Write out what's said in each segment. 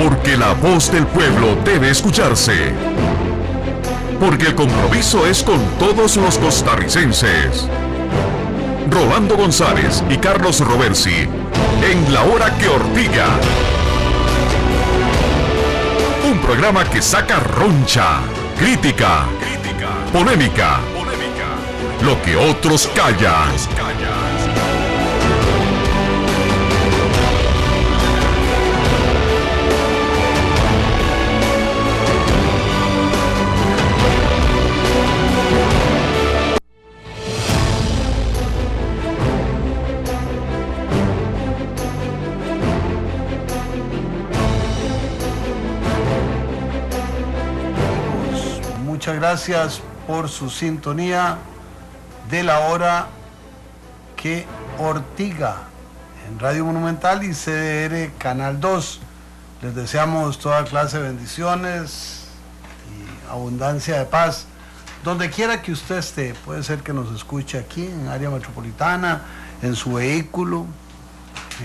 Porque la voz del pueblo debe escucharse. Porque el compromiso es con todos los costarricenses. Rolando González y Carlos Roversi, en La Hora que Ortiga. Un programa que saca roncha, crítica, polémica, lo que otros callan. Muchas gracias por su sintonía de La Hora que Ortiga en Radio Monumental y CDR Canal 2. Les deseamos toda clase de bendiciones y abundancia de paz donde quiera que usted esté. Puede ser que nos escuche aquí en área metropolitana, en su vehículo,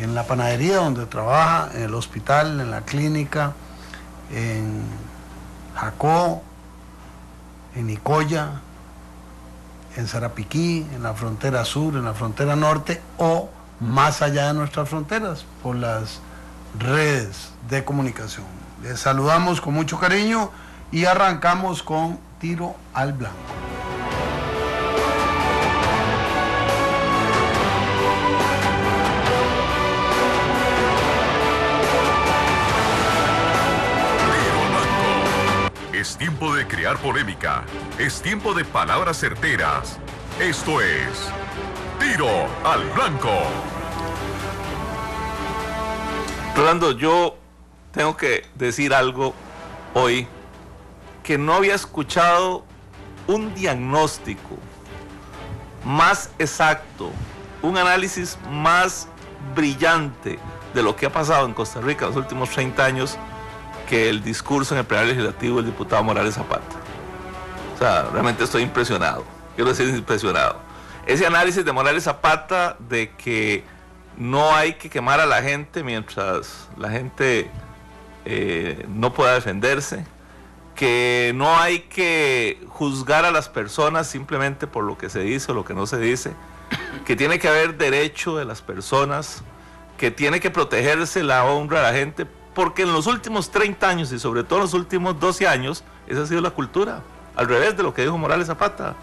en la panadería donde trabaja, en el hospital, en la clínica, en Jacó, en Nicoya, en Sarapiquí, en la frontera sur, en la frontera norte o más allá de nuestras fronteras por las redes de comunicación. Les saludamos con mucho cariño y arrancamos con Tiro al Blanco. Es tiempo de crear polémica. Es tiempo de palabras certeras. Esto es Tiro al Blanco. Rolando, yo tengo que decir algo hoy que no había escuchado un diagnóstico más exacto, un análisis más brillante de lo que ha pasado en Costa Rica en los últimos 30 años que el discurso en el plenario legislativo del diputado Morales Zapata. O sea, realmente estoy impresionado. Quiero decir impresionado. Ese análisis de Morales Zapata de que no hay que quemar a la gente mientras la gente no pueda defenderse, que no hay que juzgar a las personas simplemente por lo que se dice o lo que no se dice, que tiene que haber derecho de las personas, que tiene que protegerse la honra de la gente, porque en los últimos 30 años y sobre todo en los últimos 12 años, esa ha sido la cultura, al revés de lo que dijo Morales Zapata.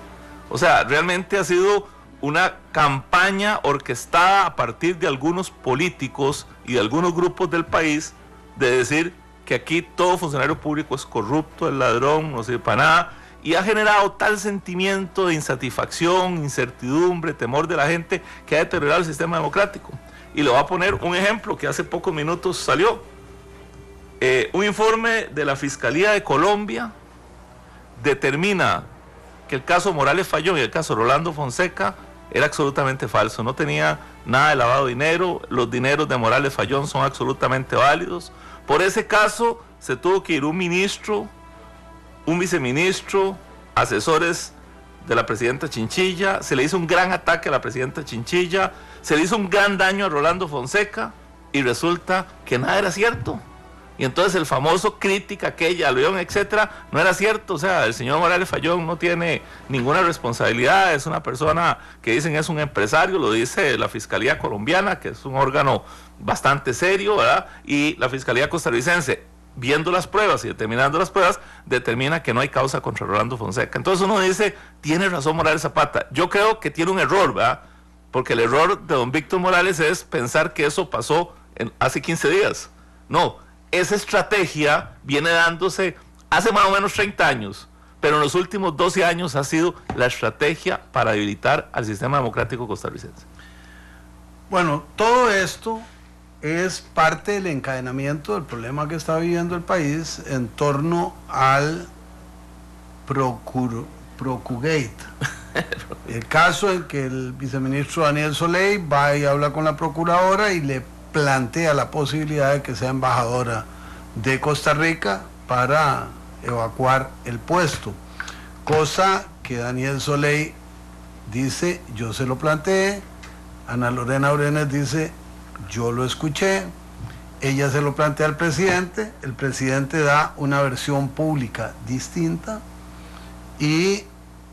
O sea, realmente ha sido una campaña orquestada a partir de algunos políticos y de algunos grupos del país de decir que aquí todo funcionario público es corrupto, es ladrón, no sirve para nada, y ha generado tal sentimiento de insatisfacción, incertidumbre, temor de la gente que ha deteriorado el sistema democrático. Y le voy a poner un ejemplo que hace pocos minutos salió. Un informe de la Fiscalía de Colombia determina que el caso Morales Fayón y el caso Rolando Fonseca era absolutamente falso, no tenía nada de lavado de dinero, los dineros de Morales Fayón son absolutamente válidos. Por ese caso se tuvo que ir un ministro, un viceministro, asesores de la presidenta Chinchilla, se le hizo un gran ataque a la presidenta Chinchilla, se le hizo un gran daño a Rolando Fonseca y resulta que nada era cierto. Y entonces el famoso crítica aquella, al León, etcétera, no era cierto. O sea, el señor Morales Fayón no tiene ninguna responsabilidad, es una persona que dicen es un empresario, lo dice la Fiscalía colombiana, que es un órgano bastante serio, ¿verdad? Y la Fiscalía costarricense, viendo las pruebas y determinando las pruebas, determina que no hay causa contra Rolando Fonseca. Entonces uno dice, tiene razón Morales Zapata. Yo creo que tiene un error, ¿verdad? Porque el error de don Víctor Morales es pensar que eso pasó hace 15 días. No. Esa estrategia viene dándose hace más o menos 30 años, pero en los últimos 12 años ha sido la estrategia para debilitar al sistema democrático costarricense. Bueno, todo esto es parte del encadenamiento del problema que está viviendo el país en torno al Procugate. El caso en que el viceministro Daniel Soley va y habla con la procuradora y le plantea la posibilidad de que sea embajadora de Costa Rica para evacuar el puesto, cosa que Daniel Soley dice, yo se lo planteé, Ana Lorena Brenes dice, yo lo escuché, ella se lo plantea al presidente, el presidente da una versión pública distinta y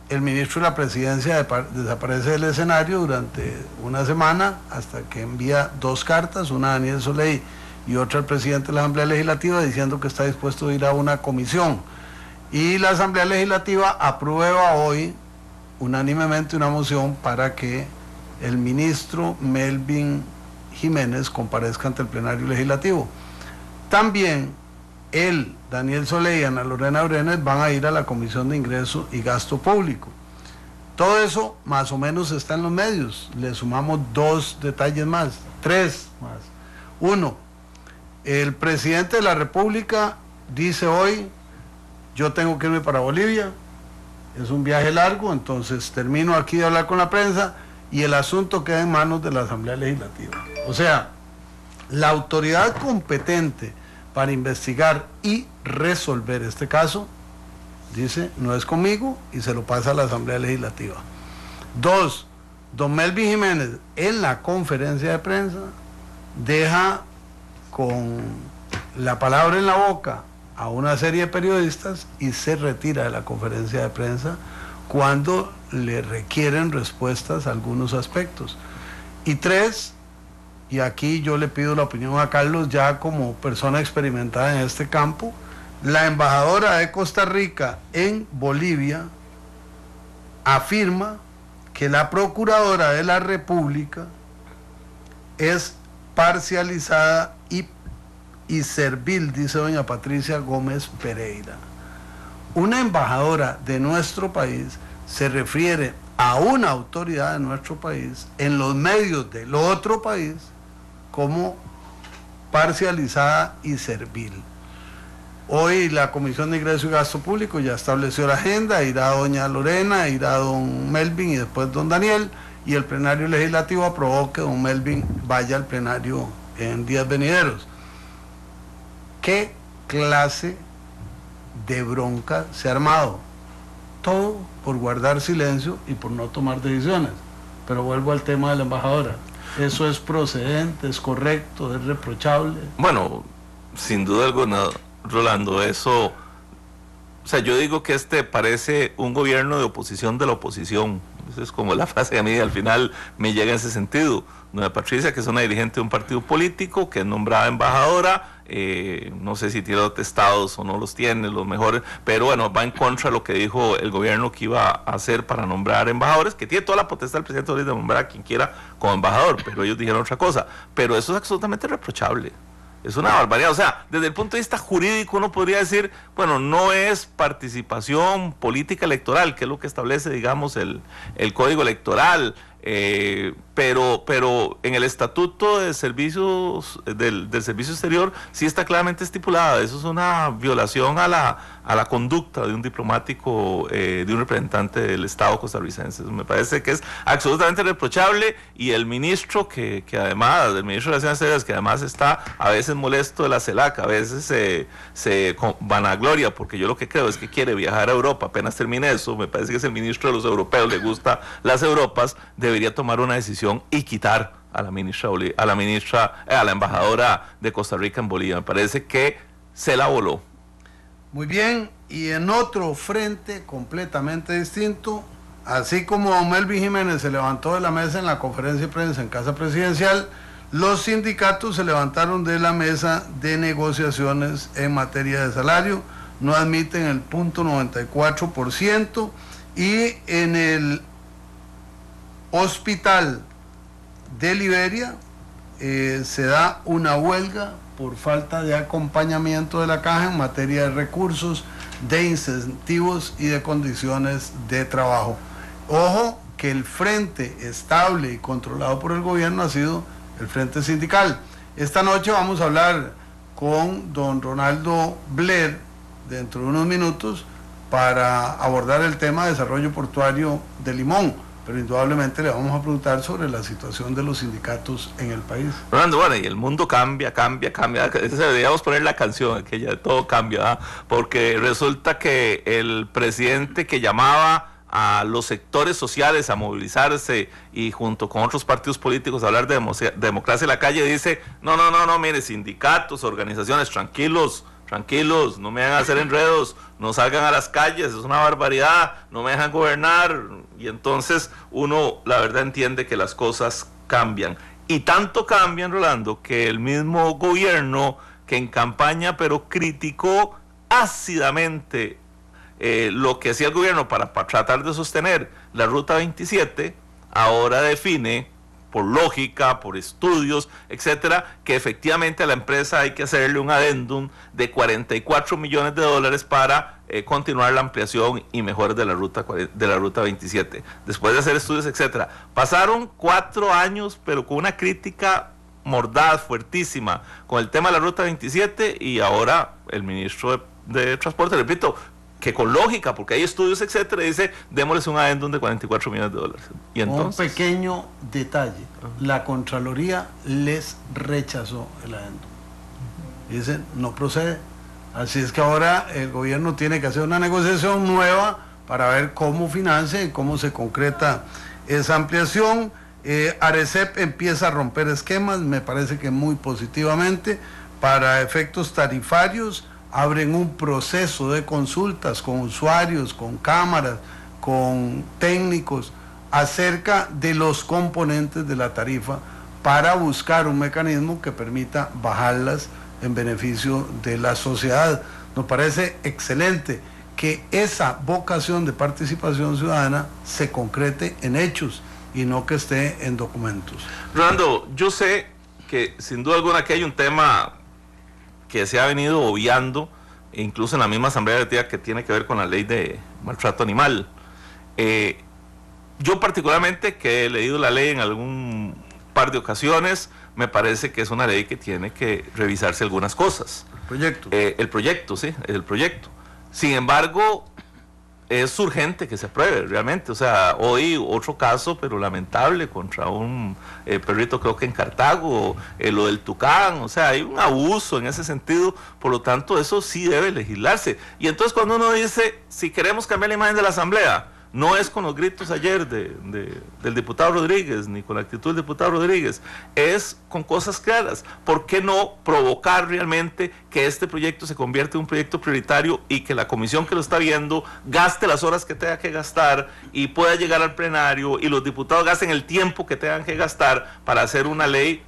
el ministro de la presidencia desaparece del escenario durante una semana hasta que envía 2 cartas, una a Daniel Soley y otra al presidente de la Asamblea Legislativa diciendo que está dispuesto a ir a una comisión. Y la Asamblea Legislativa aprueba hoy unánimemente una moción para que el ministro Melvin Jiménez comparezca ante el plenario legislativo. También él, Daniel Soley y Ana Lorena Brenes van a ir a la Comisión de Ingreso y Gasto Público. Todo eso más o menos está en los medios. Le sumamos 2 detalles más, 3 más. 1, el presidente de la República dice hoy: yo tengo que irme para Bolivia, es un viaje largo, entonces termino aquí de hablar con la prensa y el asunto queda en manos de la Asamblea Legislativa. O sea, la autoridad competente para investigar y resolver este caso, dice, no es conmigo, y se lo pasa a la Asamblea Legislativa. 2, don Melvin Jiménez en la conferencia de prensa deja con la palabra en la boca a una serie de periodistas y se retira de la conferencia de prensa cuando le requieren respuestas a algunos aspectos. Y 3, y aquí yo le pido la opinión a Carlos ya como persona experimentada en este campo, la embajadora de Costa Rica en Bolivia afirma que la procuradora de la República es parcializada y servil, dice doña Patricia Gómez Pereira. Una embajadora de nuestro país se refiere a una autoridad de nuestro país en los medios del otro país como parcializada y servil. Hoy la Comisión de Ingreso y Gasto Público ya estableció la agenda, irá doña Lorena, irá don Melvin y después don Daniel, y el plenario legislativo aprobó que don Melvin vaya al plenario en días venideros. ¿Qué clase de bronca se ha armado? Todo por guardar silencio y por no tomar decisiones. Pero vuelvo al tema de la embajadora. ¿Eso es procedente, es correcto, es reprochable? Bueno, sin duda alguna, Rolando, eso... O sea, yo digo que parece un gobierno de oposición de la oposición. Esa es como la frase que a mí al final me llega en ese sentido. Doña Patricia, que es una dirigente de un partido político, que es nombrada embajadora, no sé si tiene atestados o no los tiene, los mejores, pero bueno, va en contra de lo que dijo el gobierno que iba a hacer para nombrar embajadores, que tiene toda la potestad del presidente de nombrar a quien quiera como embajador, pero ellos dijeron otra cosa. Pero eso es absolutamente reprochable. Es una barbaridad. O sea, desde el punto de vista jurídico uno podría decir, bueno, no es participación política electoral, que es lo que establece, digamos, el Código Electoral, pero en el Estatuto de Servicios del Servicio Exterior sí está claramente estipulada. Eso es una violación a la conducta de un diplomático, de un representante del Estado costarricense. Me parece que es absolutamente reprochable, y el ministro que además, el ministro de Relaciones Exteriores, que además está a veces molesto de la CELAC, a veces se vanagloria, porque yo lo que creo es que quiere viajar a Europa. Apenas termine eso, me parece que es el ministro de los europeos, le gusta las Europas, debería tomar una decisión y quitar a la embajadora de Costa Rica en Bolivia. Me parece que se la voló. Muy bien, y en otro frente completamente distinto, así como don Melvin Jiménez se levantó de la mesa en la conferencia de prensa en Casa Presidencial, los sindicatos se levantaron de la mesa de negociaciones en materia de salario, no admiten el 0.94%, y en el hospital de Liberia se da una huelga por falta de acompañamiento de la caja en materia de recursos, de incentivos y de condiciones de trabajo. Ojo que el frente estable y controlado por el gobierno ha sido el frente sindical. Esta noche vamos a hablar con don Ronaldo Blair dentro de unos minutos para abordar el tema de desarrollo portuario de Limón, pero indudablemente le vamos a preguntar sobre la situación de los sindicatos en el país. Fernando, bueno, y el mundo cambia. Deberíamos poner la canción, aquella de todo cambia, ¿verdad? Porque resulta que el presidente que llamaba a los sectores sociales a movilizarse y junto con otros partidos políticos a hablar de democracia en la calle, dice, no, mire, sindicatos, organizaciones, tranquilos, no me hagan hacer enredos, no salgan a las calles, es una barbaridad, no me dejan gobernar. Y entonces uno, la verdad, entiende que las cosas cambian. Y tanto cambian, Rolando, que el mismo gobierno que en campaña, pero criticó ácidamente lo que hacía el gobierno para tratar de sostener la Ruta 27, ahora define, por lógica, por estudios, etcétera, que efectivamente a la empresa hay que hacerle un adendum de $44 millones para continuar la ampliación y mejoras de la ruta 27, después de hacer estudios, etcétera. Pasaron 4 años, pero con una crítica mordaz, fuertísima, con el tema de la Ruta 27, y ahora el ministro de Transporte, repito, que con lógica, porque hay estudios, etcétera, dice, démosles un adendum de $44 millones. Y entonces, un pequeño detalle, la Contraloría les rechazó el adendum. Dicen, no procede. Así es que ahora el gobierno tiene que hacer una negociación nueva para ver cómo financia y cómo se concreta esa ampliación. Arecep empieza a romper esquemas, me parece que muy positivamente, para efectos tarifarios. Abren un proceso de consultas con usuarios, con cámaras, con técnicos, acerca de los componentes de la tarifa para buscar un mecanismo que permita bajarlas en beneficio de la sociedad. Nos parece excelente que esa vocación de participación ciudadana se concrete en hechos y no que esté en documentos. Rolando, yo sé que sin duda alguna que hay un tema que se ha venido obviando, incluso en la misma Asamblea Legislativa, que tiene que ver con la ley de maltrato animal. Yo particularmente, que he leído la ley en algún par de ocasiones, me parece que es una ley que tiene que revisarse algunas cosas. El proyecto. Sin embargo, es urgente que se apruebe realmente. O sea, hoy otro caso, pero lamentable, contra un perrito, creo que en Cartago, lo del tucán. O sea, hay un abuso en ese sentido, por lo tanto eso sí debe legislarse. Y entonces cuando uno dice, si queremos cambiar la imagen de la Asamblea, no es con los gritos ayer del diputado Rodríguez, ni con la actitud del diputado Rodríguez, es con cosas claras. ¿Por qué no provocar realmente que este proyecto se convierta en un proyecto prioritario y que la comisión que lo está viendo gaste las horas que tenga que gastar y pueda llegar al plenario y los diputados gasten el tiempo que tengan que gastar para hacer una ley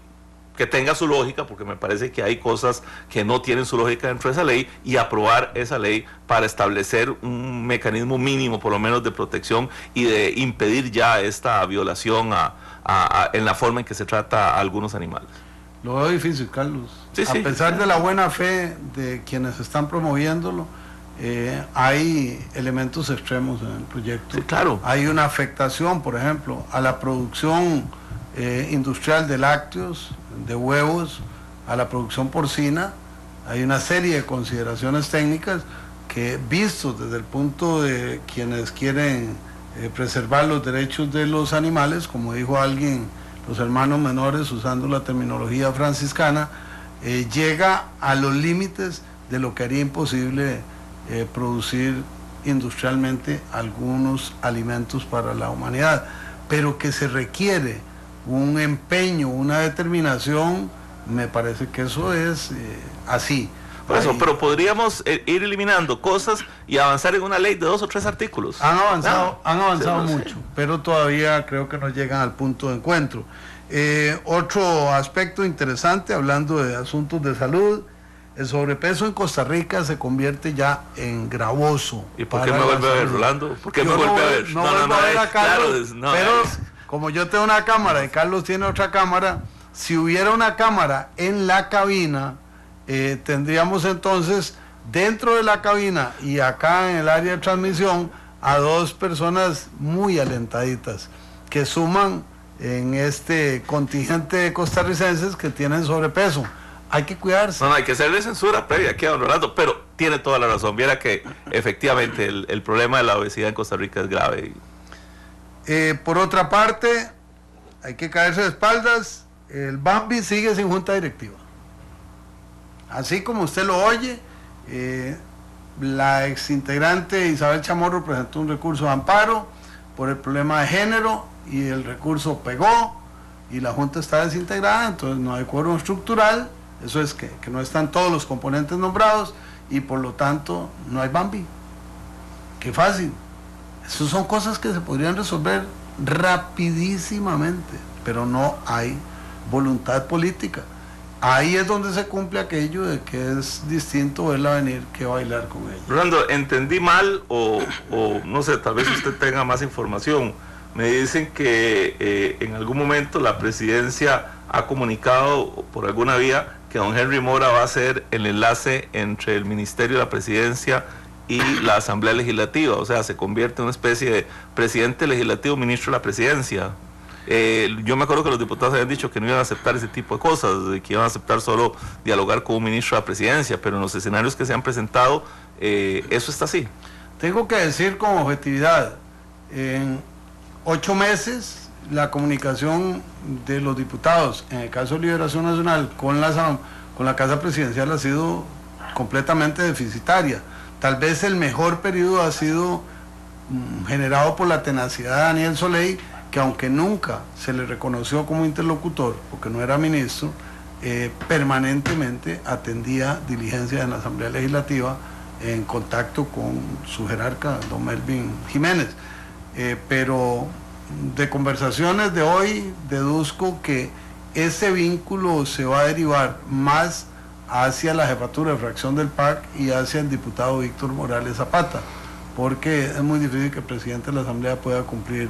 que tenga su lógica, porque me parece que hay cosas que no tienen su lógica dentro de esa ley, y aprobar esa ley para establecer un mecanismo mínimo, por lo menos, de protección y de impedir ya esta violación en la forma en que se trata a algunos animales? Lo veo difícil, Carlos. Sí, a pesar de la buena fe de quienes están promoviéndolo, hay elementos extremos en el proyecto. Sí, claro. Hay una afectación, por ejemplo, a la producción industrial de lácteos, de huevos, a la producción porcina. Hay una serie de consideraciones técnicas que, vistos desde el punto de quienes quieren preservar los derechos de los animales, como dijo alguien, los hermanos menores, usando la terminología franciscana, llega a los límites de lo que haría imposible producir industrialmente algunos alimentos para la humanidad, pero que se requiere un empeño, una determinación. Me parece que eso es así. Por eso, pero podríamos ir eliminando cosas y avanzar en una ley de 2 o 3 artículos. Han avanzado mucho, pero todavía creo que no llegan al punto de encuentro. Otro aspecto interesante, hablando de asuntos de salud, el sobrepeso en Costa Rica se convierte ya en gravoso. ¿Y por qué me vuelve a ver, Rolando? ¿Por qué me vuelve a ver? No vuelvo a ver a Carlos, pero como yo tengo una cámara y Carlos tiene otra cámara, si hubiera una cámara en la cabina, tendríamos entonces dentro de la cabina y acá en el área de transmisión a 2 personas muy alentaditas que suman en este contingente de costarricenses que tienen sobrepeso. Hay que cuidarse. No, hay que hacerle censura previa aquí a don Rolando, pero tiene toda la razón. Viera que efectivamente el problema de la obesidad en Costa Rica es grave. Por otra parte, hay que caerse de espaldas. El Bambi sigue sin junta directiva. Así como usted lo oye, la exintegrante Isabel Chamorro presentó un recurso de amparo por el problema de género y el recurso pegó y la Junta está desintegrada, entonces no hay quórum estructural, eso es que no están todos los componentes nombrados y por lo tanto no hay Bambi. Qué fácil. Esas son cosas que se podrían resolver rapidísimamente, pero no hay voluntad política. Ahí es donde se cumple aquello de que es distinto verla venir que bailar con ella. Rolando, ¿entendí mal o no sé, tal vez usted tenga más información? Me dicen que en algún momento la presidencia ha comunicado por alguna vía que don Henry Mora va a ser el enlace entre el Ministerio de la Presidencia y la Asamblea Legislativa, o sea, se convierte en una especie de presidente legislativo, ministro de la Presidencia. Yo me acuerdo que los diputados habían dicho que no iban a aceptar ese tipo de cosas, que iban a aceptar solo dialogar con un ministro de la Presidencia, pero en los escenarios que se han presentado, eso está así. Tengo que decir con objetividad, en 8 meses la comunicación de los diputados, en el caso de Liberación Nacional, con la Casa Presidencial ha sido completamente deficitaria. Tal vez el mejor periodo ha sido generado por la tenacidad de Daniel Soley, que aunque nunca se le reconoció como interlocutor, porque no era ministro, permanentemente atendía diligencias en la Asamblea Legislativa en contacto con su jerarca, don Melvin Jiménez. Pero de conversaciones de hoy deduzco que ese vínculo se va a derivar más hacia la jefatura de fracción del PAC y hacia el diputado Víctor Morales Zapata, porque es muy difícil que el presidente de la Asamblea pueda cumplir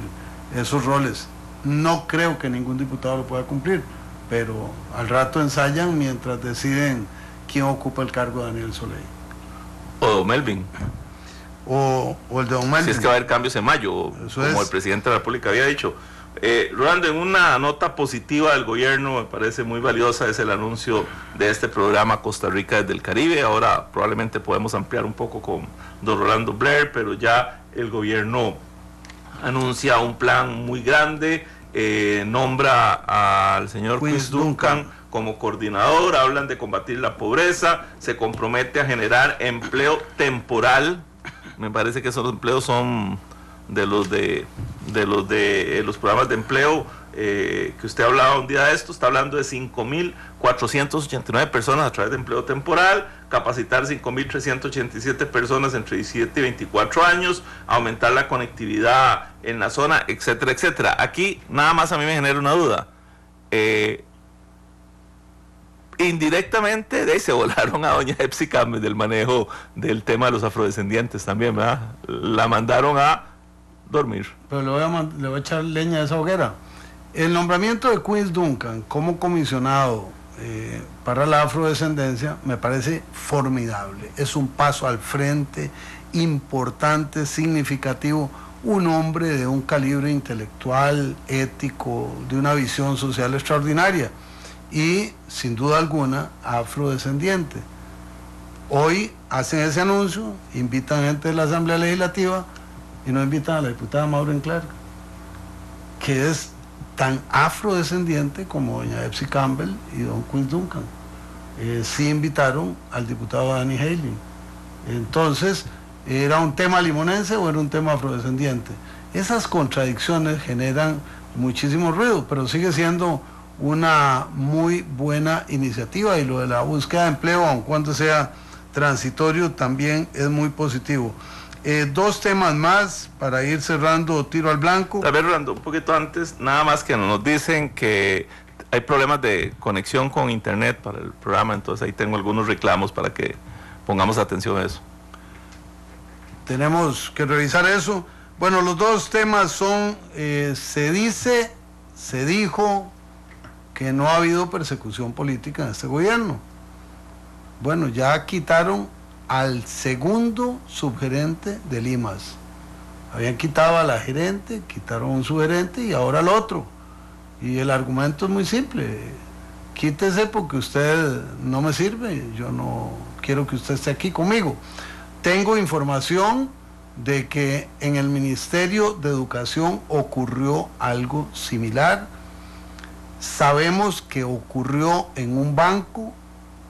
esos roles. No creo que ningún diputado lo pueda cumplir, pero al rato ensayan mientras deciden quién ocupa el cargo de Daniel Soley. O don Melvin. O el de don Melvin. Si es que va a haber cambios en mayo, como el presidente de la República había dicho. Rolando, en una nota positiva del gobierno, me parece muy valiosa, es el anuncio de este programa Costa Rica desde el Caribe. Ahora probablemente podemos ampliar un poco con don Rolando Blair, pero ya el gobierno anuncia un plan muy grande, nombra al señor Quince Duncan como coordinador, hablan de combatir la pobreza, se compromete a generar empleo temporal. Me parece que esos empleos son de los programas de empleo que usted hablaba un día de esto. Está hablando de 5.489 personas a través de empleo temporal, capacitar 5.387 personas entre 17 y 24 años, aumentar la conectividad en la zona, etcétera, etcétera. Aquí nada más a mí me genera una duda. Indirectamente de ahí se volaron a doña Epsi Campbell del manejo del tema de los afrodescendientes también, ¿verdad? La mandaron a dormir. Pero le voy a echar leña a esa hoguera. El nombramiento de Quince Duncan como comisionado para la afrodescendencia me parece formidable. Es un paso al frente, importante, significativo. Un hombre de un calibre intelectual, ético, de una visión social extraordinaria y, sin duda alguna, afrodescendiente. Hoy hacen ese anuncio, invitan gente de la Asamblea Legislativa y no invitan a la diputada Maureen Clark, que es tan afrodescendiente como doña Epsi Campbell y don Quince Duncan. Sí invitaron al diputado Danny Haley. Entonces, ¿era un tema limonense o era un tema afrodescendiente? Esas contradicciones generan muchísimo ruido, pero sigue siendo una muy buena iniciativa, y lo de la búsqueda de empleo, aun cuando sea transitorio, también es muy positivo. 2 temas más para ir cerrando tiro al blanco. A ver, Rolando, un poquito antes, nada más que nos dicen que hay problemas de conexión con internet para el programa, entonces ahí tengo algunos reclamos para que pongamos atención a eso. Tenemos que revisar eso. Bueno, los 2 temas son, se dijo que no ha habido persecución política en este gobierno. Bueno, ya quitaron al segundo subgerente de Limas. Habían quitado a la gerente, quitaron a un subgerente y ahora al otro. Y el argumento es muy simple: quítese porque usted no me sirve, yo no quiero que usted esté aquí conmigo. Tengo información de que en el Ministerio de Educación ocurrió algo similar. Sabemos que ocurrió en un banco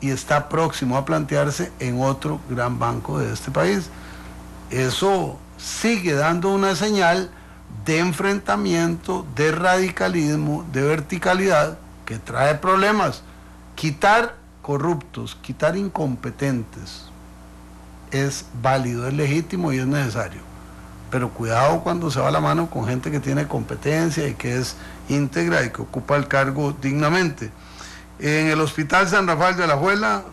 y está próximo a plantearse en otro gran banco de este país. Eso sigue dando una señal de enfrentamiento, de radicalismo, de verticalidad, que trae problemas. Quitar corruptos, quitar incompetentes es válido, es legítimo y es necesario, pero cuidado cuando se va la mano con gente que tiene competencia y que es íntegra y que ocupa el cargo dignamente. En el Hospital San Rafael de Alajuela,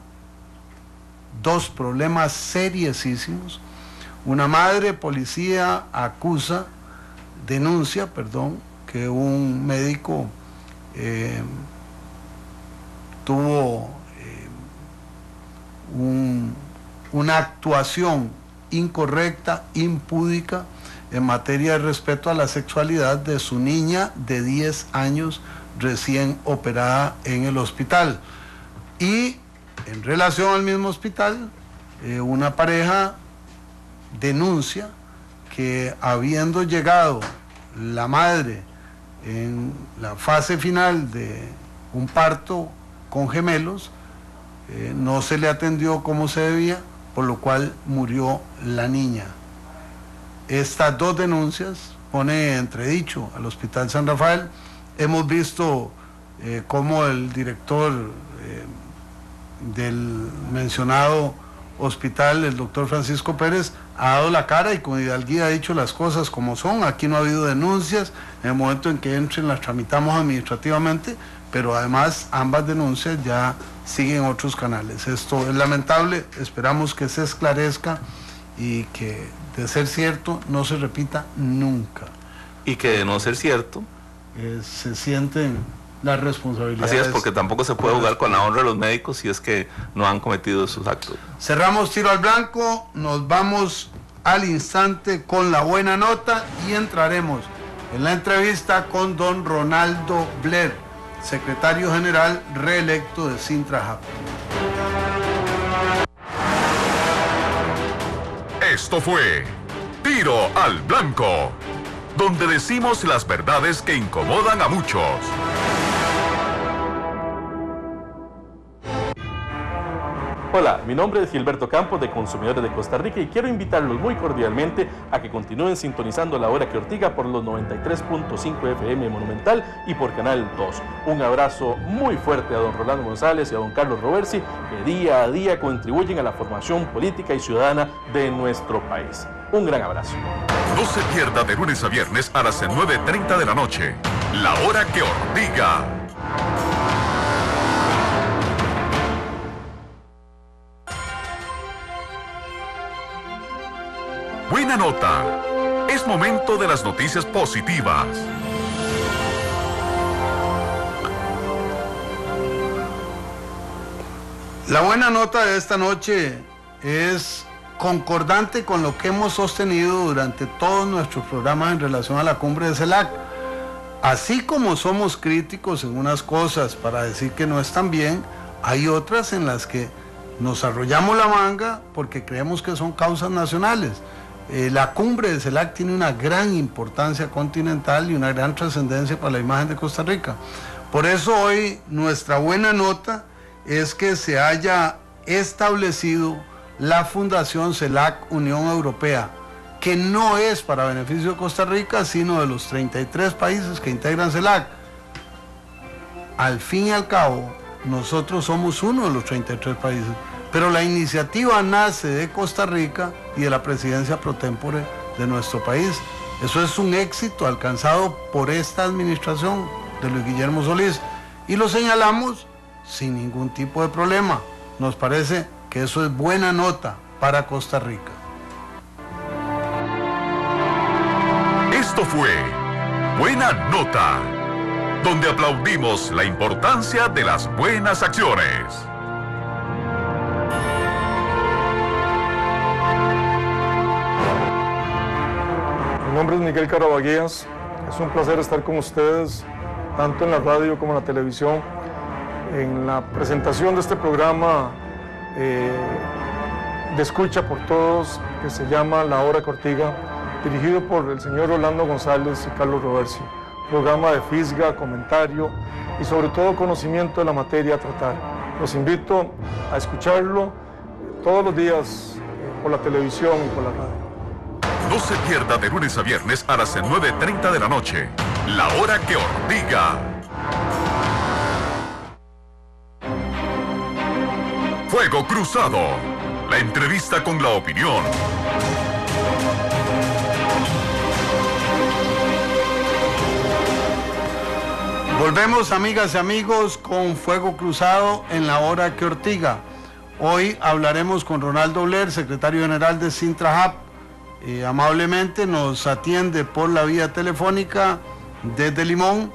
dos problemas seriosísimos. Una madre policía denuncia, que un médico tuvo una actuación incorrecta, impúdica, en materia de respeto a la sexualidad de su niña de 10 años recién operada en el hospital. Y en relación al mismo hospital, una pareja denuncia que habiendo llegado la madre en la fase final de un parto con gemelos, no se le atendió como se debía, por lo cual murió la niña. Estas dos denuncias pone entredicho al Hospital San Rafael. Hemos visto cómo el director del mencionado hospital, el doctor Francisco Pérez, ha dado la cara y con hidalguía ha dicho las cosas como son. Aquí no ha habido denuncias, en el momento en que entren las tramitamos administrativamente, pero además ambas denuncias ya siguen otros canales. Esto es lamentable, esperamos que se esclarezca y que, de ser cierto, no se repita nunca. Y que de no ser cierto, se sienten las responsabilidades. Así es, porque tampoco se puede jugar con la honra de los médicos si es que no han cometido sus actos. Cerramos Tiro al Blanco, nos vamos al instante con la buena nota y entraremos en la entrevista con don Ronaldo Blair, secretario general reelecto de Sintra-Hub. Esto fue Tiro al Blanco, donde decimos las verdades que incomodan a muchos. Hola, mi nombre es Gilberto Campos de Consumidores de Costa Rica y quiero invitarlos muy cordialmente a que continúen sintonizando La Hora que Ortiga por los 93.5 FM Monumental y por Canal 2. Un abrazo muy fuerte a don Rolando González y a don Carlos Roversi, que día a día contribuyen a la formación política y ciudadana de nuestro país. Un gran abrazo. No se pierda de lunes a viernes a las 9:30 de la noche, La Hora que Ortiga. Buena nota. Es momento de las noticias positivas. La buena nota de esta noche es concordante con lo que hemos sostenido durante todos nuestros programas en relación a la cumbre de CELAC. Así como somos críticos en unas cosas para decir que no están bien, hay otras en las que nos arrollamos la manga porque creemos que son causas nacionales. La cumbre de CELAC tiene una gran importancia continental y una gran trascendencia para la imagen de Costa Rica. Por eso hoy nuestra buena nota es que se haya establecido la Fundación CELAC Unión Europea, que no es para beneficio de Costa Rica, sino de los 33 países que integran CELAC. Al fin y al cabo, nosotros somos uno de los 33 países, pero la iniciativa nace de Costa Rica y de la presidencia pro tempore de nuestro país. Eso es un éxito alcanzado por esta administración de Luis Guillermo Solís y lo señalamos sin ningún tipo de problema. Nos parece que eso es buena nota para Costa Rica. Esto fue Buena Nota, donde aplaudimos la importancia de las buenas acciones. Mi nombre es Miguel Carabaguías. Es un placer estar con ustedes, tanto en la radio como en la televisión, en la presentación de este programa de escucha por todos, que se llama La Hora que Ortiga, dirigido por el señor Rolando González y Carlos Roversi. Programa de fisga, comentario y sobre todo conocimiento de la materia a tratar. Los invito a escucharlo todos los días por la televisión y por la radio. No se pierda de lunes a viernes a las 9:30 de la noche. La hora que Ortiga. Fuego Cruzado. La entrevista con la opinión. Volvemos, amigas y amigos, con Fuego Cruzado en la hora que Ortiga. Hoy hablaremos con Ronaldo Blair, secretario general de Sintrahab. Amablemente nos atiende por la vía telefónica desde Limón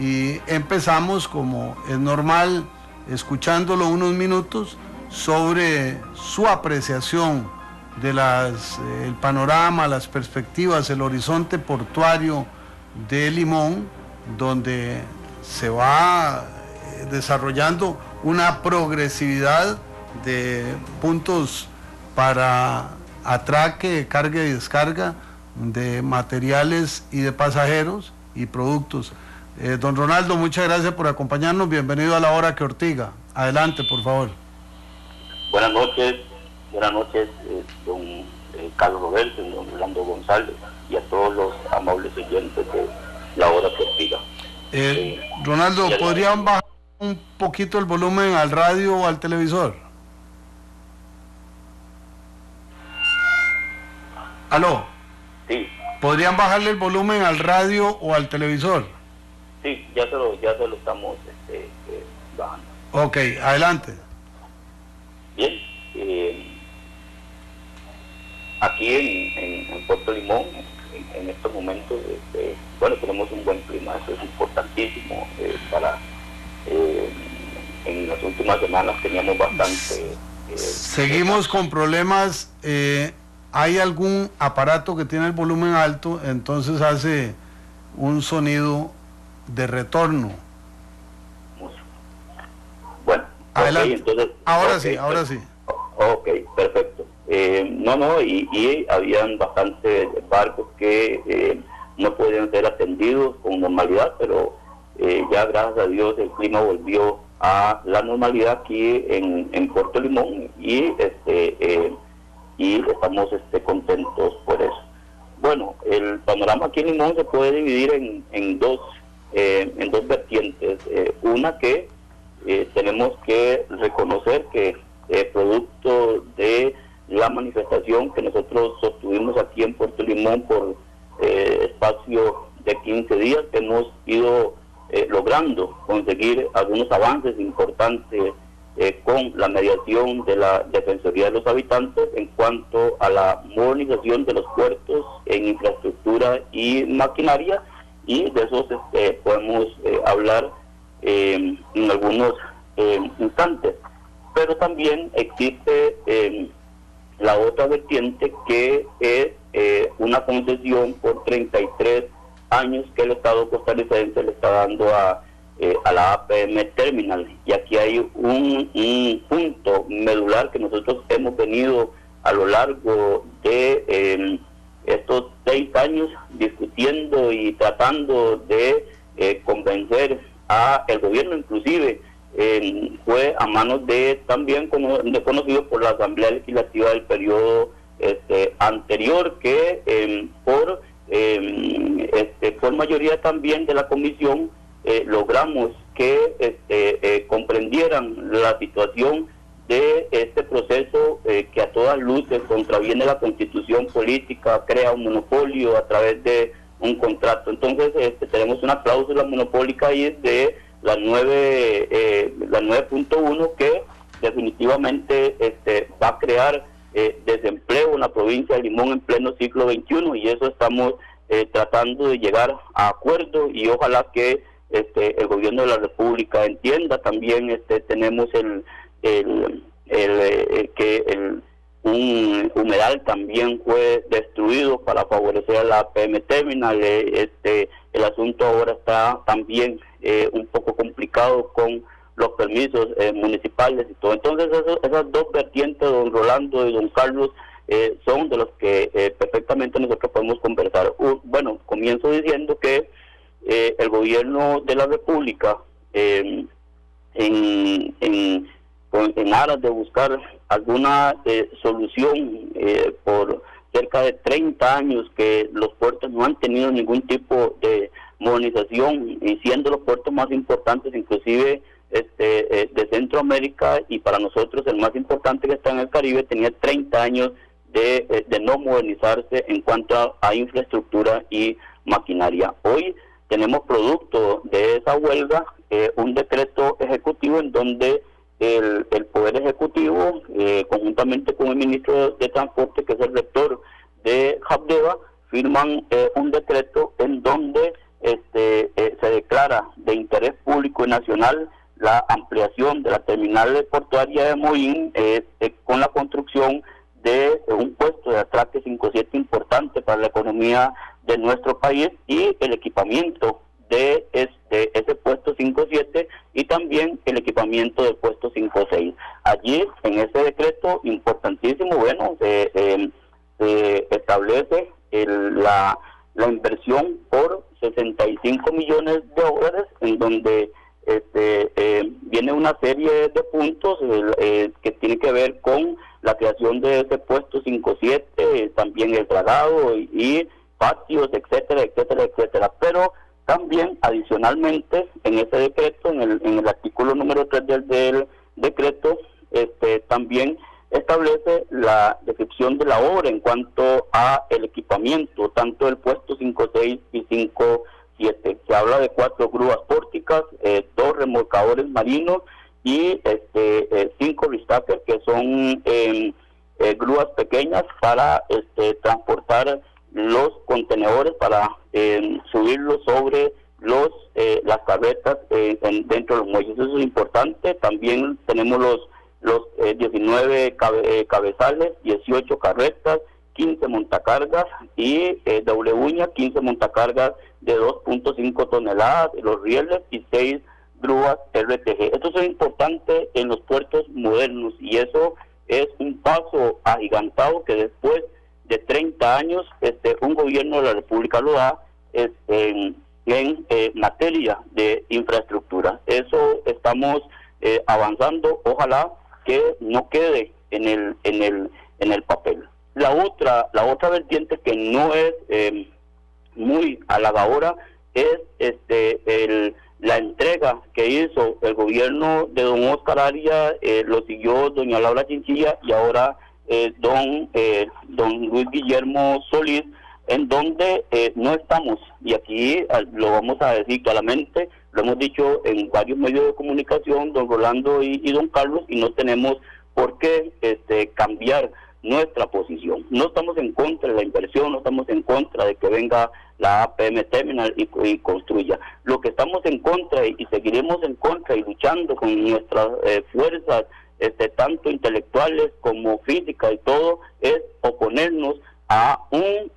y empezamos, como es normal, escuchándolo unos minutos sobre su apreciación de el panorama, las perspectivas, el horizonte portuario de Limón, donde se va desarrollando una progresividad de puntos para atraque, carga y descarga de materiales y de pasajeros y productos. Don Ronaldo, muchas gracias por acompañarnos. Bienvenido a la hora que Ortiga. Adelante, por favor. Buenas noches, don Carlos Roberto, don Orlando González y a todos los amables oyentes de la hora que Ortiga. Ronaldo, ¿podrían bajar un poquito el volumen al radio o al televisor? ¿Aló? Sí. ¿Podrían bajarle el volumen al radio o al televisor? Sí, ya se lo estamos bajando. Ok, adelante. Bien, aquí en Puerto Limón, en estos momentos, tenemos un buen clima, eso es importantísimo en las últimas semanas teníamos bastante... Seguimos con problemas. Hay algún aparato que tiene el volumen alto, entonces hace un sonido de retorno. Bueno, adelante. Okay, entonces, ahora sí. Ok, perfecto. Y habían bastantes barcos que no podían ser atendidos con normalidad, pero ya gracias a Dios el clima volvió a la normalidad aquí en Puerto Limón y estamos contentos por eso. Bueno, el panorama aquí en Limón se puede dividir en dos vertientes. Una que tenemos que reconocer que producto de la manifestación que nosotros sostuvimos aquí en Puerto Limón por espacio de 15 días, hemos ido logrando conseguir algunos avances importantes con la mediación de la Defensoría de los Habitantes en cuanto a la modernización de los puertos en infraestructura y maquinaria, y de eso podemos hablar en algunos instantes. Pero también existe la otra vertiente, que es una concesión por 33 años que el Estado costarricense le está dando a la APM Terminal. Y aquí hay un punto medular que nosotros hemos venido a lo largo de estos 6 años discutiendo y tratando de convencer a el gobierno, inclusive fue a manos de también conocido por la Asamblea Legislativa del periodo anterior, que por mayoría también de la comisión logramos que comprendieran la situación de este proceso que a todas luces contraviene la Constitución política, crea un monopolio a través de un contrato. Entonces tenemos una cláusula monopólica ahí de la 9.1 que definitivamente va a crear desempleo en la provincia de Limón en pleno siglo XXI, y eso estamos tratando de llegar a acuerdo, y ojalá que el gobierno de la República entienda. También tenemos un humedal también fue destruido para favorecer a la APM Terminal. El asunto ahora está también un poco complicado con los permisos municipales y todo. Entonces esas dos vertientes, don Rolando y don Carlos, son de los que perfectamente nosotros podemos conversar. Bueno, comienzo diciendo que el gobierno de la República en en aras de buscar alguna solución por cerca de 30 años que los puertos no han tenido ningún tipo de modernización, y siendo los puertos más importantes inclusive de Centroamérica, y para nosotros el más importante que está en el Caribe, tenía 30 años de no modernizarse en cuanto a infraestructura y maquinaria. Hoy tenemos producto de esa huelga un decreto ejecutivo en donde el Poder Ejecutivo, conjuntamente con el Ministro de Transporte, que es el rector de Habdeba, firman un decreto en donde se declara de interés público y nacional la ampliación de la terminal portuaria de Moín con la construcción de un puesto de atraque 57 importante para la economía de nuestro país, y el equipamiento de ese puesto 57 y también el equipamiento del puesto 56. Allí, en ese decreto importantísimo, bueno, se establece la inversión por 65 millones de dólares, en donde viene una serie de puntos que tiene que ver con la creación de ese puesto 57, también el dragado y patios, etcétera, etcétera, etcétera. Pero también, adicionalmente, en ese decreto, en el artículo número 3 del decreto, también establece la descripción de la obra en cuanto a el equipamiento, tanto del puesto 56 y 57. Se habla de 4 grúas pórticas, 2 remolcadores marinos y 5 ristackers, que son grúas pequeñas para transportar los contenedores, para subirlos sobre las carretas dentro de los muelles. Eso es importante. También tenemos los 19 cabezales, 18 carretas, 15 montacargas y doble uña, 15 montacargas de 2.5 toneladas, los rieles y 6 grúas RTG. Esto es importante en los puertos modernos, y eso es un paso agigantado que después de 30 años un gobierno de la República lo da en materia de infraestructura. Eso estamos avanzando. Ojalá que no quede en el papel. La otra vertiente que no es muy halagadora es la entrega que hizo el gobierno de don Oscar Arias, lo siguió doña Laura Chinchilla y ahora don Luis Guillermo Solís, en donde no estamos, y aquí lo vamos a decir claramente, lo hemos dicho en varios medios de comunicación, don Rolando y don Carlos, y no tenemos por qué cambiar nuestra posición. No estamos en contra de la inversión, no estamos en contra de que venga la APM Terminal y construya. Lo que estamos en contra y seguiremos en contra y luchando con nuestras fuerzas, tanto intelectuales como físicas y todo, es oponernos a un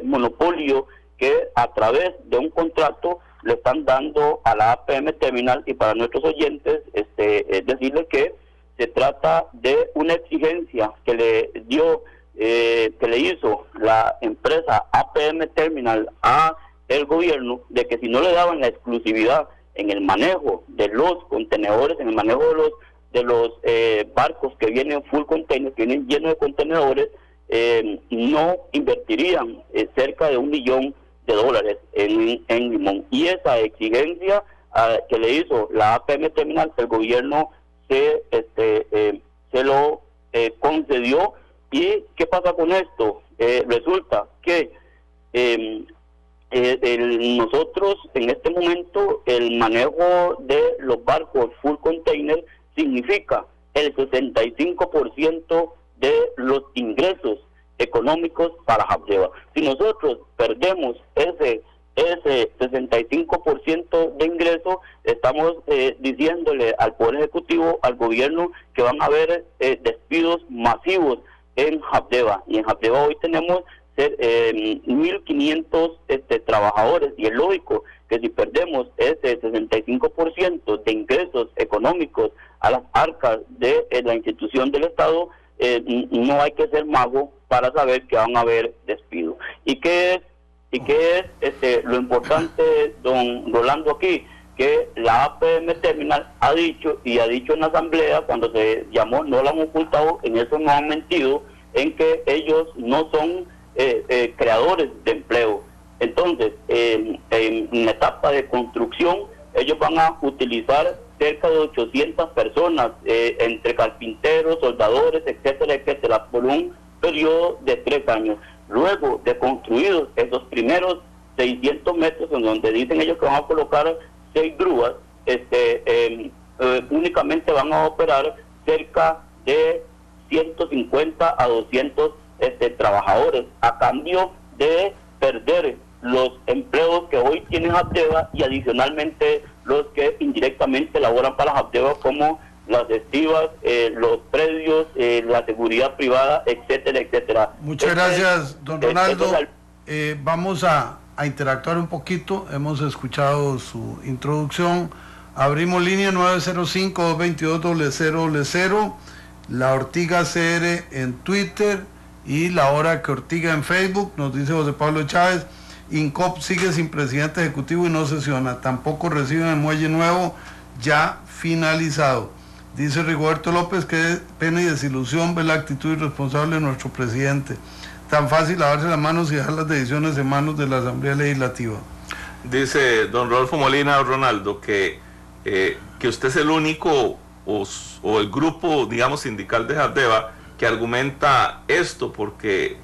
monopolio que a través de un contrato le están dando a la APM Terminal. Y para nuestros oyentes decirles que se trata de una exigencia que le hizo la empresa APM Terminal a el gobierno, de que si no le daban la exclusividad en el manejo de los contenedores, en el manejo de los barcos que vienen full container, que vienen llenos de contenedores, no invertirían cerca de $1 millón en Limón. Y esa exigencia que le hizo la APM Terminal, el gobierno se lo concedió. ¿Y qué pasa con esto? Resulta que nosotros en este momento el manejo de los barcos full container significa el 65% de los ingresos económicos para Habdeba. Si nosotros perdemos ese 65% de ingresos, estamos diciéndole al Poder Ejecutivo, al gobierno, que van a haber despidos masivos en Habdeba. Y en Habdeba hoy tenemos 1.500 trabajadores, y es lógico que si perdemos ese 65% de ingresos económicos a las arcas de la institución del Estado, no hay que ser mago para saber que van a haber despidos. ¿Y qué es lo importante, don Rolando, aquí? que la APM Terminal ha dicho en la asamblea, cuando se llamó, no lo han ocultado, en eso no han mentido, en que ellos no son creadores de empleo. Entonces, en la etapa de construcción, ellos van a utilizar cerca de 800 personas, entre carpinteros, soldadores, etcétera, etcétera, por un periodo de 3 años. Luego de construidos esos primeros 600 metros, en donde dicen ellos que van a colocar 6 grúas, únicamente van a operar cerca de 150 a 200 trabajadores, a cambio de perder los empleos que hoy tienen Habdeba y adicionalmente los que indirectamente laboran para Habdeba, como las estivas, los predios, la seguridad privada, etcétera, etcétera. Muchas gracias, don Ronaldo. Vamos a interactuar un poquito. Hemos escuchado su introducción. Abrimos línea 905-222-0000, La Ortiga CR en Twitter y La Hora que Ortiga en Facebook. Nos dice José Pablo Chávez: INCOP sigue sin presidente ejecutivo y no sesiona, tampoco reciben el muelle nuevo ya finalizado. Dice Rigoberto López: que pena y desilusión ver la actitud irresponsable de nuestro presidente. Tan fácil lavarse las manos y dejar las decisiones en manos de la Asamblea Legislativa. Dice don Rodolfo Molina, Ronaldo, que usted es el único o el grupo, digamos, sindical de Habdeba que argumenta esto, porque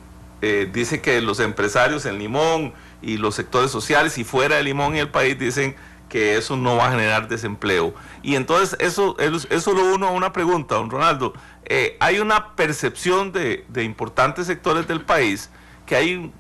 dice que los empresarios en Limón y los sectores sociales y fuera de Limón y el país dicen que eso no va a generar desempleo. Y entonces eso lo uno a una pregunta, don Ronaldo. Hay una percepción de importantes sectores del país que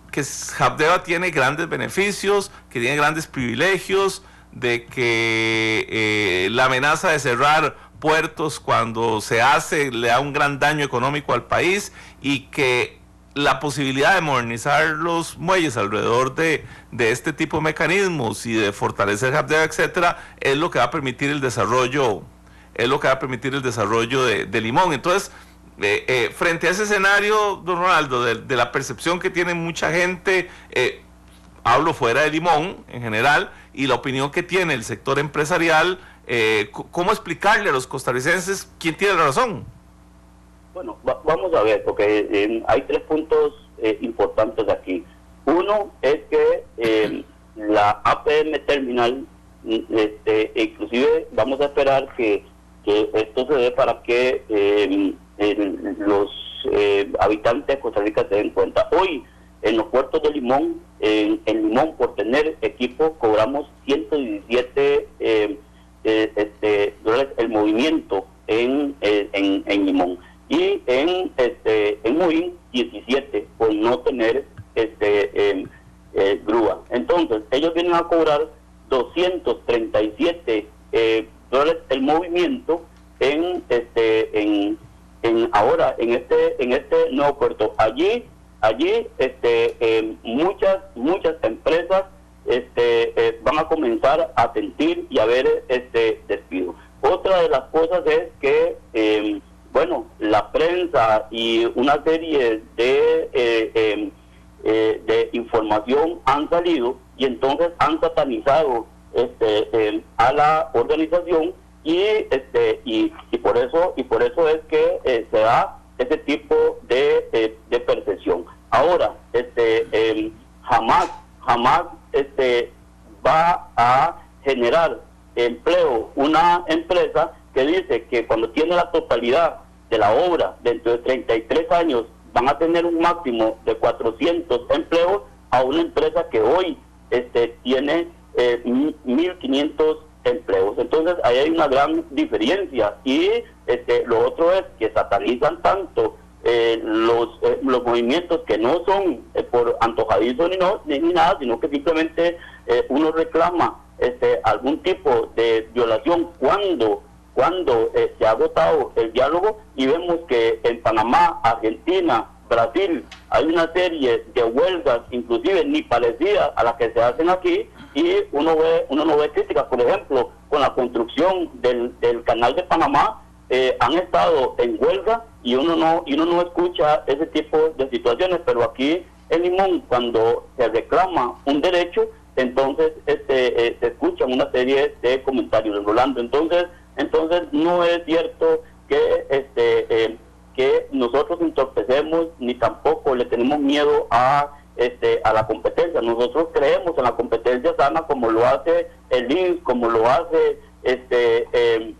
Habdeba tiene grandes beneficios, que tiene grandes privilegios, de que la amenaza de cerrar puertos cuando se hace le da un gran daño económico al país, y que la posibilidad de modernizar los muelles alrededor de este tipo de mecanismos y de fortalecer Habdeba, etcétera, es lo que va a permitir el desarrollo, de Limón. Entonces, frente a ese escenario, don Ronaldo, de la percepción que tiene mucha gente, hablo fuera de Limón en general, y la opinión que tiene el sector empresarial, ¿cómo explicarle a los costarricenses quién tiene la razón? Bueno, vamos a ver, porque hay 3 puntos importantes aquí. Uno es que la APM Terminal, inclusive vamos a esperar que esto se dé para que los habitantes de Costa Rica se den cuenta. Hoy, en los puertos de Limón, en Limón, por tener equipo, cobramos 117 dólares el movimiento en Limón. Y en Moín 17 por no tener grúa. Entonces ellos vienen a cobrar 237 dólares el movimiento ahora en este nuevo puerto. Allí muchas empresas van a comenzar a sentir y a ver despido. Otra de las cosas es que la prensa y una serie de información han salido, y entonces han satanizado a la organización, y por eso es que se da ese tipo de percepción. Ahora, jamás va a generar empleo una empresa que dice que cuando tiene la totalidad de la obra dentro de 33 años van a tener un máximo de 400 empleos, a una empresa que hoy tiene 1.500 empleos. Entonces ahí hay una gran diferencia, y lo otro es que satanizan tanto los movimientos que no son por antojadizo ni nada, sino que simplemente uno reclama algún tipo de violación cuando se ha agotado el diálogo, y vemos que en Panamá, Argentina, Brasil, hay una serie de huelgas, inclusive ni parecidas a las que se hacen aquí, y uno no ve críticas. Por ejemplo, con la construcción del canal de Panamá, han estado en huelga, y uno no escucha ese tipo de situaciones, pero aquí en Limón, cuando se reclama un derecho, entonces se escuchan una serie de comentarios, Rolando. Entonces no es cierto que nosotros entorpecemos ni tampoco le tenemos miedo a la competencia. Nosotros creemos en la competencia sana, como lo hace el INS, como lo hace el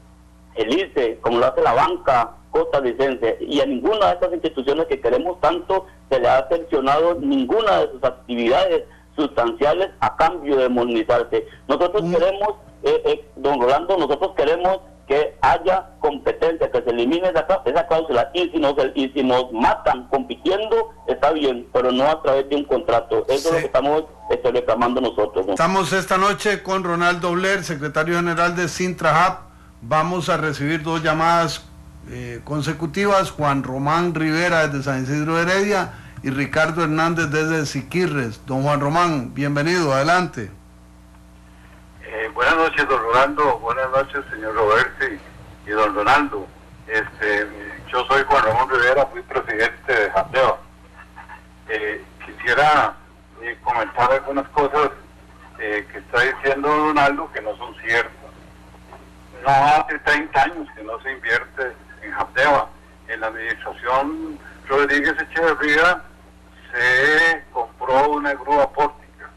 ICE, como lo hace la banca costarricense, y a ninguna de estas instituciones que queremos tanto se le ha sancionado ninguna de sus actividades sustanciales a cambio de modernizarse. Nosotros queremos, don Rolando, nosotros queremos que haya competencia, que se elimine esa cláusula, y si nos matan compitiendo, está bien, pero no a través de un contrato. Eso es lo que estamos reclamando nosotros, ¿no? Estamos esta noche con Ronaldo Blair, secretario general de Sintrahab. Vamos a recibir 2 llamadas consecutivas: Juan Román Rivera desde San Isidro de Heredia y Ricardo Hernández desde Siquirres. Don Juan Román, bienvenido, adelante. Buenas noches, don Rolando. Buenas noches, señor Roberti y don Ronaldo. Yo soy Juan Ramón Rivera, fui presidente de Habdeba. Quisiera comentar algunas cosas que está diciendo don Ronaldo que no son ciertas. No hace 30 años que no se invierte en Habdeba. En la administración Rodríguez Echeverría se compró una grúa pórtica,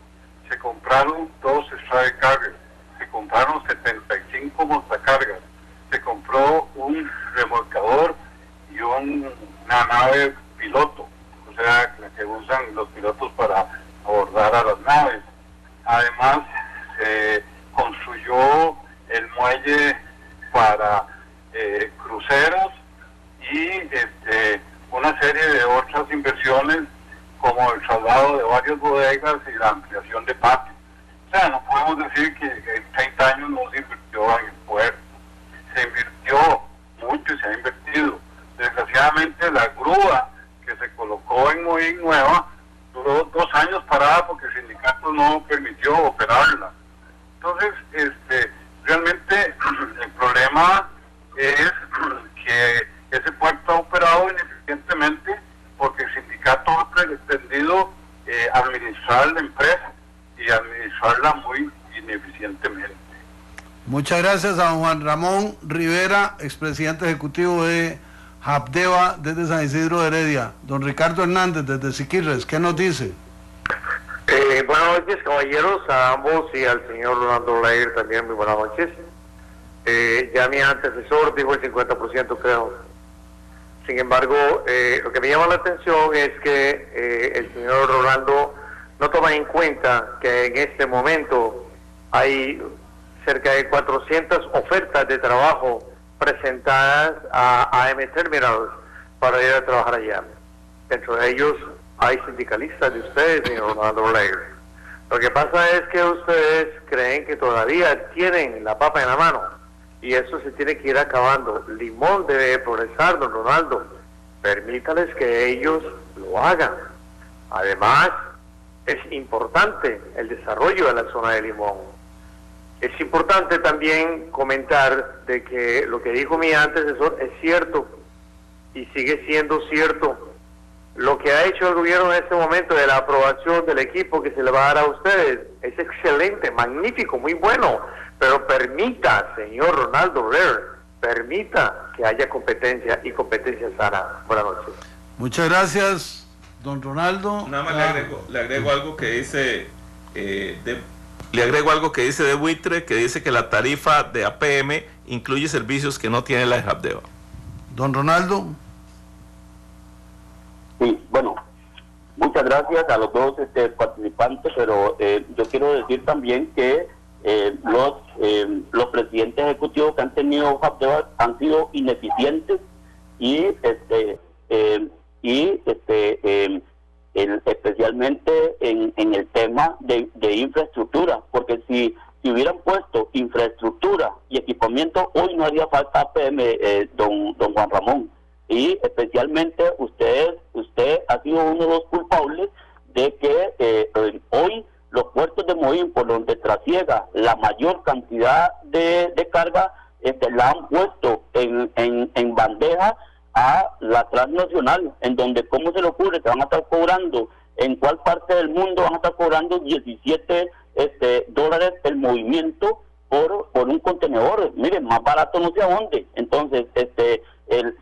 se compraron 2 extracargas, se compraron 75 montacargas, se compró un remolcador y una nave piloto, o sea, la que usan los pilotos para abordar a las naves. Además, se construyó el muelle para cruceros y una serie de otras inversiones, como el traslado de varias bodegas y la ampliación de patios. O sea, no podemos decir que en 30 años no se invirtió en el puerto. Se invirtió mucho y se ha invertido. Desgraciadamente, la grúa que se colocó en Moín Nueva duró 2 años parada porque el sindicato no permitió operarla. Entonces, realmente el problema es que ese puerto ha operado ineficientemente porque el sindicato ha pretendido administrar la empresa y administrarla muy ineficientemente. Muchas gracias a don Juan Ramón Rivera, expresidente ejecutivo de Habdeba desde San Isidro de Heredia. Don Ricardo Hernández desde Siquirres, ¿qué nos dice? Buenas noches, caballeros, a ambos y al señor Ronaldo Blair también, muy buenas noches. Ya mi antecesor dijo el 50%, creo. Sin embargo, lo que me llama la atención es que el señor Rolando no toma en cuenta que en este momento hay cerca de 400 ofertas de trabajo presentadas a AM Terminals para ir a trabajar allá. Dentro de ellos hay sindicalistas de ustedes, señor Ronaldo Blair. Lo que pasa es que ustedes creen que todavía tienen la papa en la mano y eso se tiene que ir acabando. Limón debe progresar, don Ronaldo. Permítales que ellos lo hagan. Además, es importante el desarrollo de la zona de Limón. Es importante también comentar de que lo que dijo mi antecesor es cierto y sigue siendo cierto. Lo que ha hecho el gobierno en este momento de la aprobación del equipo que se le va a dar a ustedes es excelente, magnífico, muy bueno, pero permita, señor Ronaldo Blair, permita que haya competencia y competencia sana. Buenas noches. Muchas gracias, don Ronaldo. Nada más le agrego algo que dice le agrego algo que dice de Buitre, que dice que la tarifa de APM incluye servicios que no tiene la de Habdeba. Don Ronaldo. Sí, bueno, muchas gracias a los dos participantes, pero yo quiero decir también que los presidentes ejecutivos que han tenido Habdeba han sido ineficientes y especialmente en el tema de infraestructura, porque si hubieran puesto infraestructura y equipamiento, hoy no haría falta APM, don Juan Ramón. Y especialmente usted ha sido uno de los culpables de que hoy los puertos de Moín, por donde trasiega la mayor cantidad de carga, la han puesto en bandeja a la transnacional, en donde, ¿cómo se le ocurre que van a estar cobrando? ¿En cuál parte del mundo van a estar cobrando 17 dólares el movimiento por un contenedor. Miren, más barato no sé a dónde. Entonces,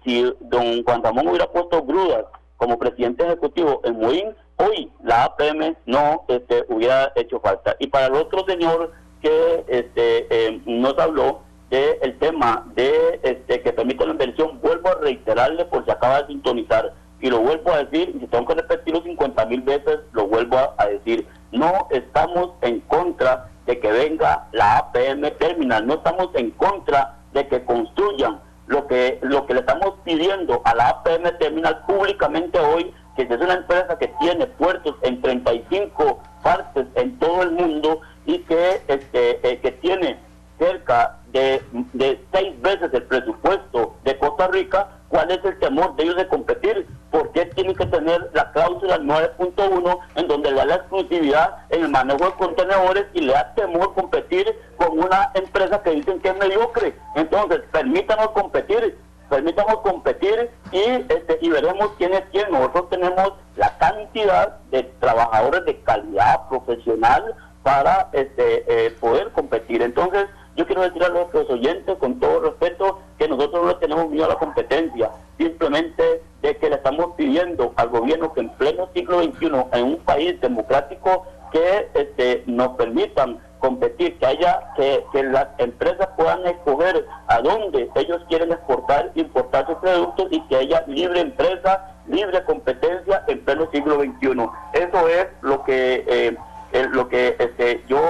si don Juan Ramón hubiera puesto Grudas como presidente ejecutivo en Moín, hoy la APM no hubiera hecho falta. Y para el otro señor que nos habló del tema de que permite la inversión, vuelvo a reiterarle por si acaba de sintonizar, y lo vuelvo a decir, y si tengo que repetirlo 50,000 veces, lo vuelvo a decir: no estamos en contra de que venga la APM Terminal, no estamos en contra de que construyan. Lo que le estamos pidiendo a la APM Terminal públicamente hoy, que es una empresa que tiene puertos en 35 partes en todo el mundo y que tiene cerca de 6 veces el presupuesto de Costa Rica, ¿cuál es el temor de ellos de competir? ¿Por qué tienen que tener la cláusula 9.1 en donde le da la exclusividad en el manejo de contenedores y le da temor competir con una empresa que dicen que es mediocre? Entonces, permítanos competir y veremos quién es quién. Nosotros tenemos la cantidad de trabajadores de calidad profesional para poder competir. Entonces, yo quiero decir a los oyentes, con todo respeto, que nosotros no le tenemos miedo a la competencia, simplemente de que le estamos pidiendo al gobierno que en pleno siglo XXI, en un país democrático, que nos permitan competir, que las empresas puedan escoger a dónde ellos quieren importar sus productos, y que haya libre empresa, libre competencia en pleno siglo XXI. Eso es lo que yo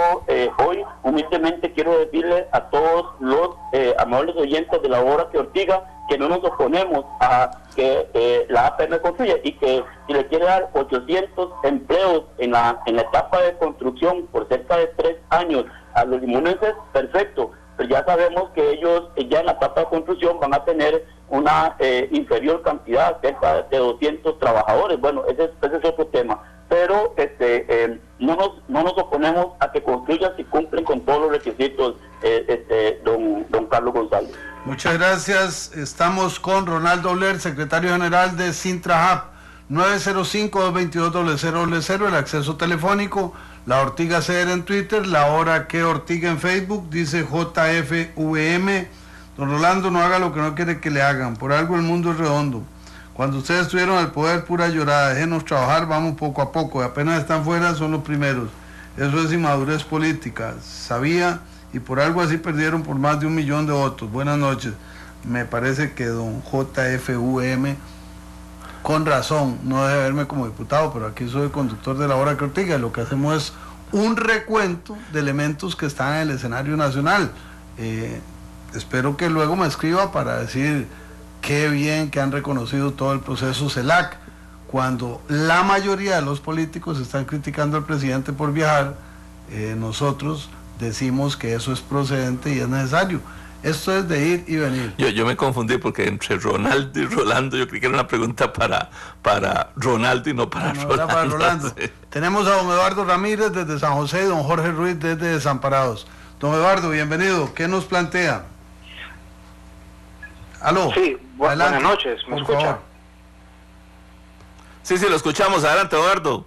hoy humildemente quiero decirle a todos los amables oyentes de la hora que Ortiga, que no nos oponemos a que la APM construya, y que si le quiere dar 800 empleos en la etapa de construcción por cerca de 3 años a los limonenses, perfecto, pero ya sabemos que ellos ya en la etapa de construcción van a tener una inferior cantidad, cerca de 200 trabajadores. Bueno, ese es otro tema, pero no nos oponemos a que construyan si cumplen con todos los requisitos, don Carlos González. Muchas gracias. Estamos con Ronaldo Oler, secretario general de Sintrahab. 905-222-0000, el acceso telefónico. La Ortiga CR en Twitter, la hora que Ortiga en Facebook, dice JFVM. Don Rolando, no haga lo que no quiere que le hagan, por algo el mundo es redondo. Cuando ustedes estuvieron al poder, pura llorada, déjenos trabajar, vamos poco a poco, y apenas están fuera son los primeros. Eso es inmadurez política, sabía, y por algo así perdieron por más de 1 millón de votos. Buenas noches. Me parece que don JFVM, con razón, no debe verme como diputado, pero aquí soy conductor de la hora que Ortiga, y lo que hacemos es un recuento de elementos que están en el escenario nacional. Espero que luego me escriba para decir qué bien que han reconocido todo el proceso CELAC. Cuando la mayoría de los políticos están criticando al presidente por viajar, nosotros decimos que eso es procedente y es necesario. Esto es de ir y venir. Yo me confundí porque entre Ronaldo y Rolando yo creí que era una pregunta para Ronaldo y no para Rolando. Era para Rolando. Sí. Tenemos a don Eduardo Ramírez desde San José y don Jorge Ruiz desde Desamparados. Don Eduardo, bienvenido. ¿Qué nos plantea? Aló. Sí, buenas noches. ¿Me escucha? Favor. Sí, lo escuchamos. Adelante, Eduardo.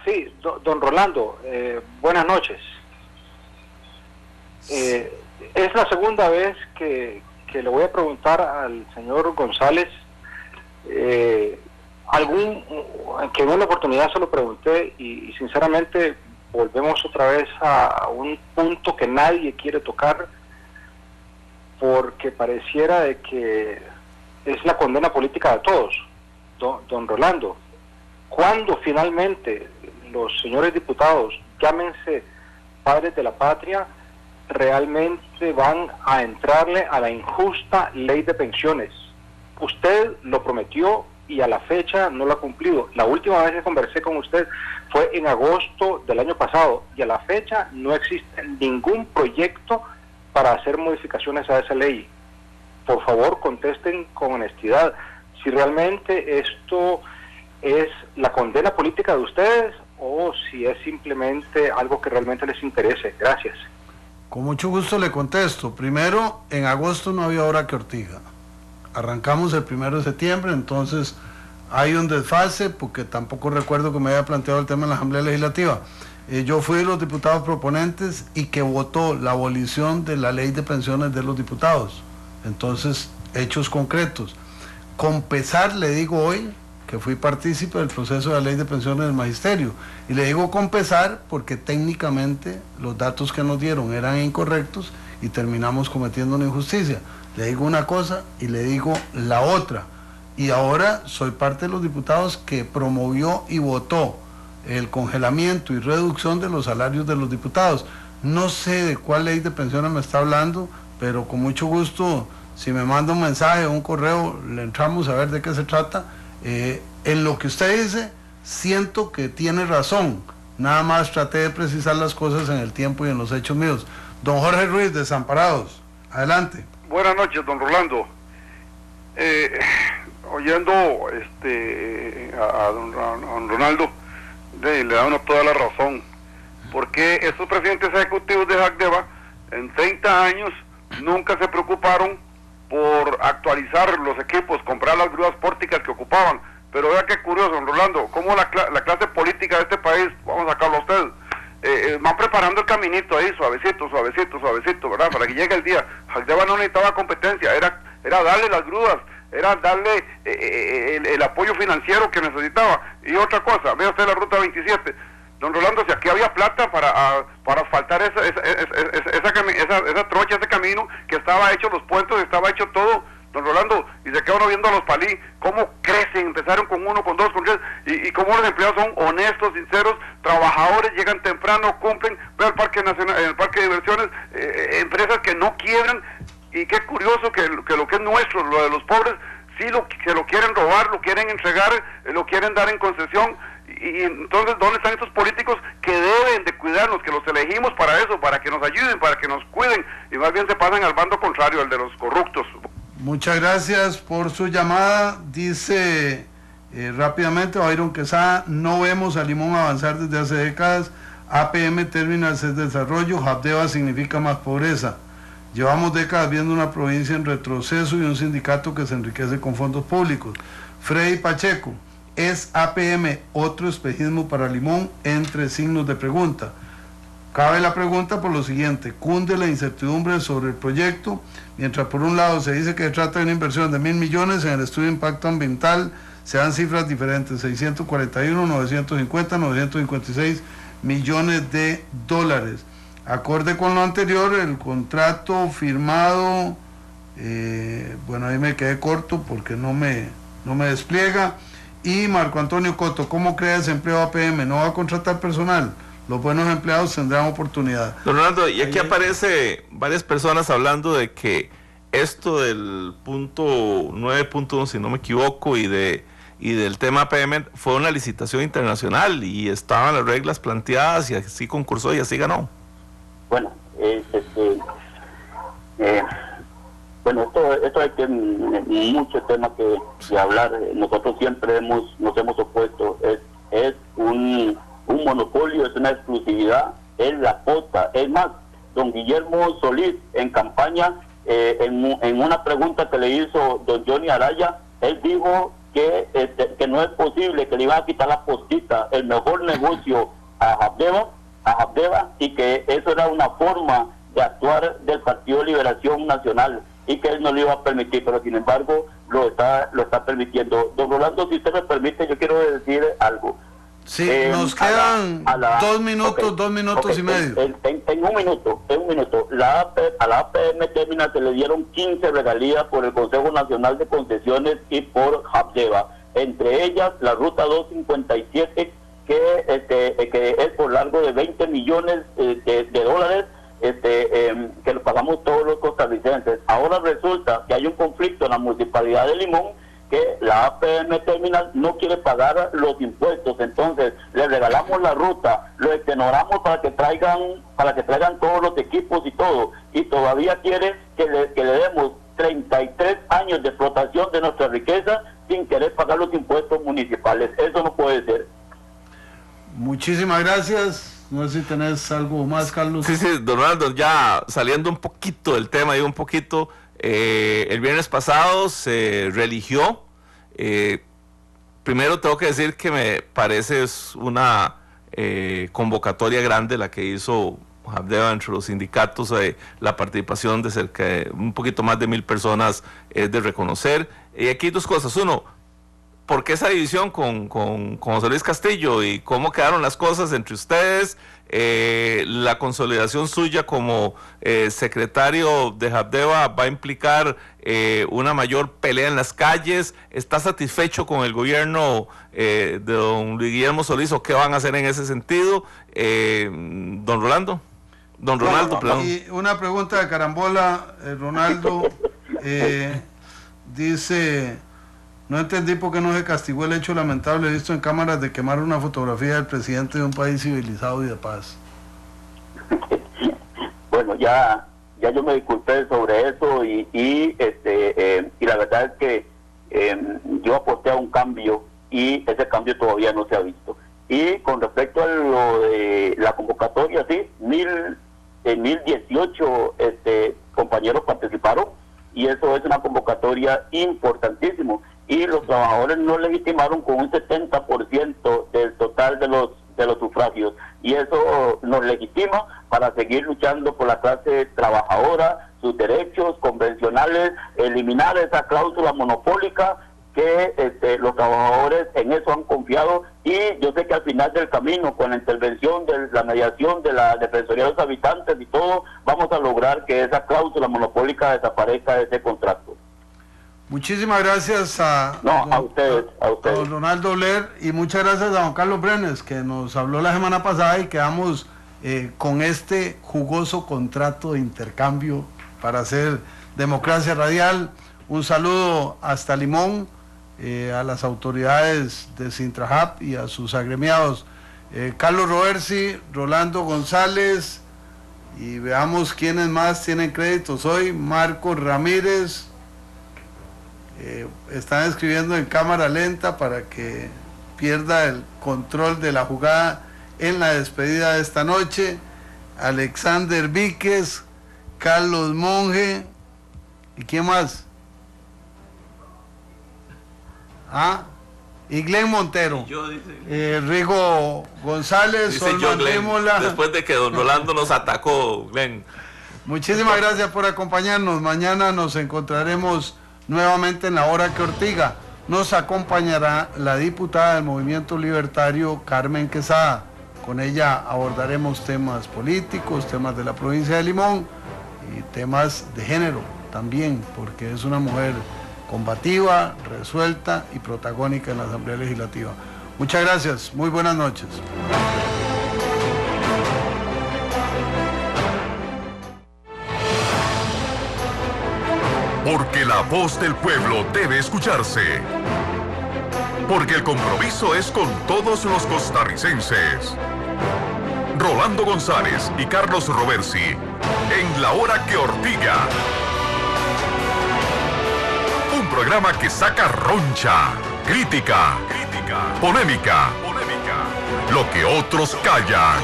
Sí, don Rolando, buenas noches. Es la segunda vez que le voy a preguntar al señor González, que en una oportunidad se lo pregunté y sinceramente volvemos otra vez a un punto que nadie quiere tocar, porque pareciera de que es la condena política de todos. Don Rolando, ¿cuándo finalmente los señores diputados, llámense padres de la patria, realmente van a entrarle a la injusta ley de pensiones? Usted lo prometió y a la fecha no lo ha cumplido. La última vez que conversé con usted fue en agosto del año pasado y a la fecha no existe ningún proyecto para hacer modificaciones a esa ley. Por favor, contesten con honestidad si realmente esto es la condena política de ustedes o si es simplemente algo que realmente les interese. Gracias. Con mucho gusto le contesto. Primero, en agosto no había hora que Ortiga. Arrancamos el 1 de septiembre, entonces hay un desfase porque tampoco recuerdo que me haya planteado el tema en la Asamblea Legislativa. Yo fui de los diputados proponentes y que votó la abolición de la ley de pensiones de los diputados. Entonces, hechos concretos. Con pesar le digo hoy que fui partícipe del proceso de la ley de pensiones del magisterio. Y le digo con pesar porque técnicamente los datos que nos dieron eran incorrectos y terminamos cometiendo una injusticia. Le digo una cosa y le digo la otra. Y ahora soy parte de los diputados que promovió y votó el congelamiento y reducción de los salarios de los diputados. No sé de cuál ley de pensiones me está hablando, pero con mucho gusto, si me manda un mensaje o un correo, le entramos a ver de qué se trata. En lo que usted dice, siento que tiene razón. Nada más traté de precisar las cosas en el tiempo y en los hechos míos. Don Jorge Ruiz, Desamparados, adelante. Buenas noches, don Rolando. Oyendo a don Ronaldo, le da uno toda la razón, porque estos presidentes ejecutivos de Jacdeva en 30 años nunca se preocuparon por actualizar los equipos, comprar las grúas pórticas que ocupaban. Pero vea qué curioso, don Rolando, cómo la clase política de este país, vamos a sacarlo a usted, van preparando el caminito ahí, suavecito, ¿verdad? Para que llegue el día. Jacdeva no necesitaba competencia, era darle las grúas, era darle el apoyo financiero que necesitaba. Y otra cosa, vea usted la ruta 27, don Rolando, si aquí había plata para asfaltar esa trocha, ese camino, que estaba hecho, los puentes, estaba hecho todo, don Rolando, y se queda uno viendo a los palí, cómo crecen, empezaron con 1, con 2, con 3, y cómo los empleados son honestos, sinceros, trabajadores, llegan temprano, cumplen, ve al Parque Nacional, el Parque de Diversiones, empresas que no quiebran. Y qué curioso que lo que es nuestro, lo de los pobres, sí se lo quieren robar, lo quieren entregar, lo quieren dar en concesión. Y entonces, ¿dónde están estos políticos que deben de cuidarnos, que los elegimos para eso, para que nos ayuden, para que nos cuiden? Y más bien se pasan al bando contrario, al de los corruptos. Muchas gracias por su llamada. Dice rápidamente Byron Quesada, no vemos a Limón avanzar desde hace décadas. APM Terminals es desarrollo, Jacdeva significa más pobreza. Llevamos décadas viendo una provincia en retroceso y un sindicato que se enriquece con fondos públicos. Freddy Pacheco, ¿es APM otro espejismo para Limón? Entre signos de pregunta. Cabe la pregunta por lo siguiente: cunde la incertidumbre sobre el proyecto, mientras por un lado se dice que se trata de una inversión de 1.000 millones, en el estudio de impacto ambiental se dan cifras diferentes, 641, 950, 956 millones de dólares. Acorde con lo anterior, el contrato firmado, bueno, ahí me quedé corto porque no me despliega. Y Marco Antonio Coto, ¿cómo crea desempleo APM? ¿No va a contratar personal? Los buenos empleados tendrán oportunidad. Don Ronaldo, y aquí aparece varias personas hablando de que esto del punto 9.1, si no me equivoco, y del tema APM fue una licitación internacional y estaban las reglas planteadas y así concursó y así ganó. Bueno, esto hay que mucho tema que hablar. Nosotros siempre nos hemos opuesto. Es un monopolio, es una exclusividad, es la posta. Es más, don Guillermo Solís en campaña, en una pregunta que le hizo don Johnny Araya, él dijo que no es posible, que le iban a quitar la postita, el mejor negocio a Jacdeva, y que eso era una forma de actuar del Partido de Liberación Nacional y que él no lo iba a permitir, pero sin embargo lo está permitiendo. Don Rolando, si usted me permite, yo quiero decir algo. Sí, nos quedan 2 minutos, okay, 2 minutos y medio. En un minuto. A la APM Terminal se le dieron 15 regalías por el Consejo Nacional de Concesiones y por Jacdeva, entre ellas la ruta 257, que es por largo de 20 millones de dólares, que lo pagamos todos los costarricenses. Ahora resulta que hay un conflicto en la Municipalidad de Limón, que la APM Terminal no quiere pagar los impuestos, entonces le regalamos la ruta, lo extenoramos para que traigan todos los equipos y todo, y todavía quiere que le demos 33 años de explotación de nuestra riqueza sin querer pagar los impuestos municipales. Eso no puede ser. Muchísimas gracias. No sé si tenés algo más, Carlos. Sí, don Ronaldo, ya saliendo un poquito del tema, el viernes pasado se reeligió. Primero tengo que decir que me parece una convocatoria grande la que hizo Habdeba entre los sindicatos, la participación de cerca de un poquito más de 1,000 personas es de reconocer. Y aquí hay dos cosas. Uno, ¿por qué esa división con José Luis Castillo y cómo quedaron las cosas entre ustedes? La consolidación suya como secretario de Habdeba va a implicar una mayor pelea en las calles. ¿Está satisfecho con el gobierno de don Luis Guillermo Solís o qué van a hacer en ese sentido? Don Rolando. Don Ronaldo, perdón. Y una pregunta de carambola, Ronaldo, dice, no entendí por qué no se castigó el hecho lamentable visto en cámaras de quemar una fotografía del presidente de un país civilizado y de paz. Bueno, ya yo me disculpé sobre eso y la verdad es que yo aposté a un cambio y ese cambio todavía no se ha visto. Y con respecto a lo de la convocatoria, sí, 1,018 compañeros participaron y eso es una convocatoria importantísimo. Y los trabajadores no legitimaron con un 70% del total de los sufragios. Y eso nos legitima para seguir luchando por la clase trabajadora, sus derechos convencionales, eliminar esa cláusula monopólica que los trabajadores en eso han confiado, y yo sé que al final del camino, con la intervención de la mediación de la Defensoría de los Habitantes y todo, vamos a lograr que esa cláusula monopólica desaparezca de ese contrato. Muchísimas gracias a ustedes. A don Ronaldo Ler, y muchas gracias a don Carlos Brenes, que nos habló la semana pasada y quedamos con este jugoso contrato de intercambio para hacer democracia radial. Un saludo hasta Limón, a las autoridades de Sintrahab y a sus agremiados. Carlos Roversi, Rolando González, y veamos quiénes más tienen créditos hoy. Marcos Ramírez, están escribiendo en cámara lenta para que pierda el control de la jugada en la despedida de esta noche. Alexander Víquez, Carlos Monge, ¿y quién más? Y Glenn Montero, Rigo González, Solman Démola. Después de que don Rolando nos atacó, Glenn. Muchísimas gracias por acompañarnos. Mañana nos encontraremos nuevamente en la hora que Ortiga. Nos acompañará la diputada del Movimiento Libertario, Carmen Quesada. Con ella abordaremos temas políticos, temas de la provincia de Limón y temas de género también, porque es una mujer combativa, resuelta y protagónica en la Asamblea Legislativa. Muchas gracias, muy buenas noches. Porque la voz del pueblo debe escucharse. Porque el compromiso es con todos los costarricenses. Rolando González y Carlos Roversi, en La Hora que Ortiga. Un programa que saca roncha, crítica, polémica, lo que otros callan.